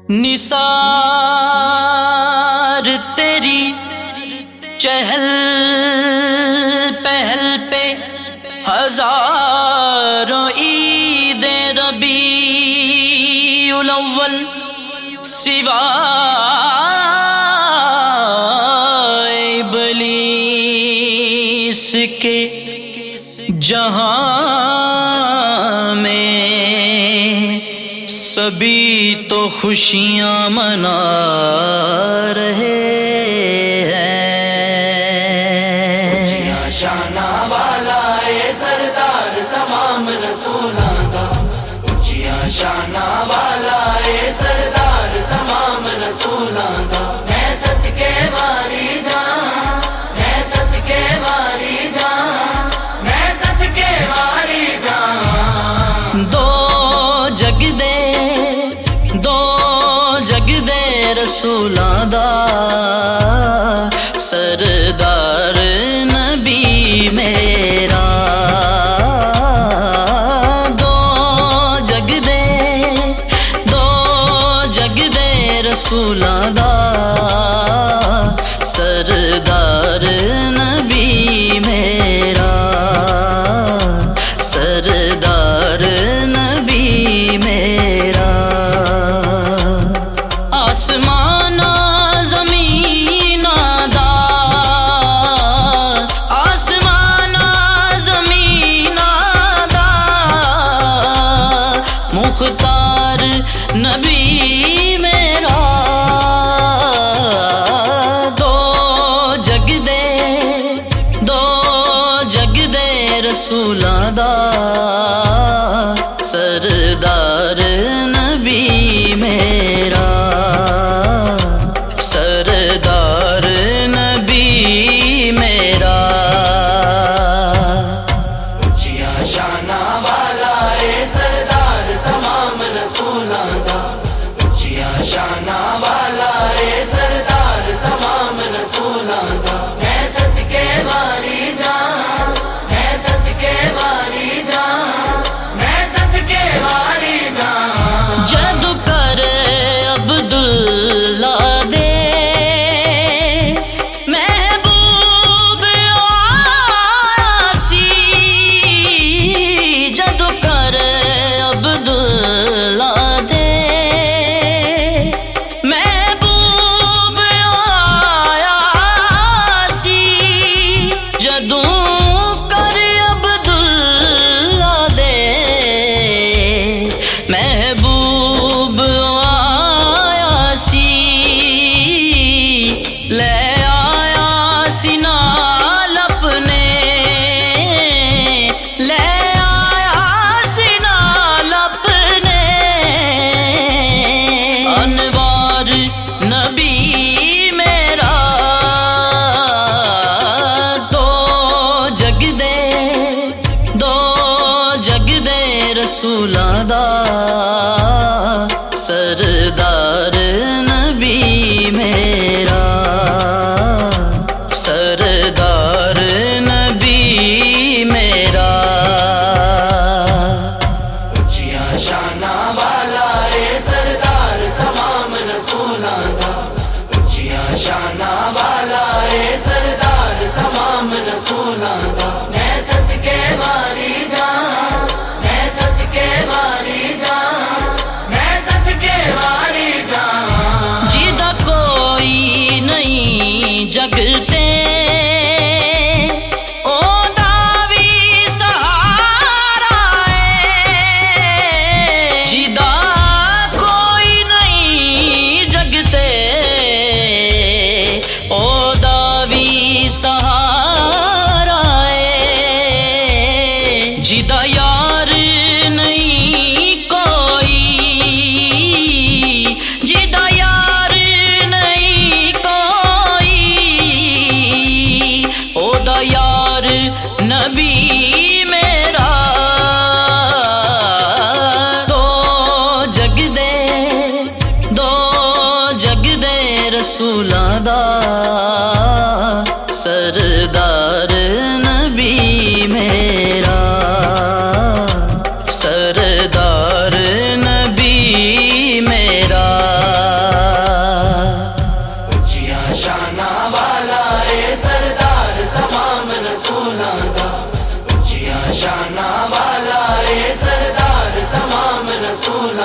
نثار تیری چہل پہل پہ ہزاروں عید ربیع الاول سوائے ابلیس کے جہاں میں سبھی تو خوشیاں منا رہے ہیں۔ شانہ والا اے سردار تمام رسولاں دا، اونچیاں شانہ والا اے سردار تمام رسولاں دا، میں صدقے واری جاں، میں صدقے واری جاں، میں صدقے واری جاں۔ دو جگ دے رسولاں دا سردار نبی میرا، دو جگ دے رسولاں دا سردار نبی میرا، سردار نبی میرا۔ آسمان زمین دا، آسمان زمین دا مختار نبی میرا، دو جگ دے رسولاں دا سردار نبی میرا، سردار نبی میرا۔ اونچیاں شانہ والا اے سردار تمام رسولاں دا، اونچیاں شانہ والا اے سردار تمام رسولاں دا، میں صدقے واری جاں، میں صدقے واری جاں، میں صدقے واری جاں۔ جد کر عبداللہ دے محبوب آیا سی، جد کر عبداللہ دے محبوب آیا سی، جدوں کر عبداللہ دے محبوب آیا سی، لے آیا سی نال اپنے، لے آیا سی نال اپنے انوار نبی میرا، دو جگ دے رسولاں دا سردار نبی میرا، سردار نبی میرا۔ اونچیاں شانہ والا اے سردار تمام رسولاں دا، اونچیاں شانہ والا اے سردار تمام رسولاں دا، میں صدقے واری جاں، میں صدقے واری جاں، میں صدقے واری جاں۔ جیدہ کوئی نہیں جگتے او داوی سہارا ہے، جیدہ کوئی نہیں جگتے او داوی سہارا ہے، جیدہ یار نہیں کوئی، جیدہ یار نہیں کوئی، او دا یار نبی میرا، دو جگ دے رسولاں دا سردار نبی میرا، سردار نبی میرا۔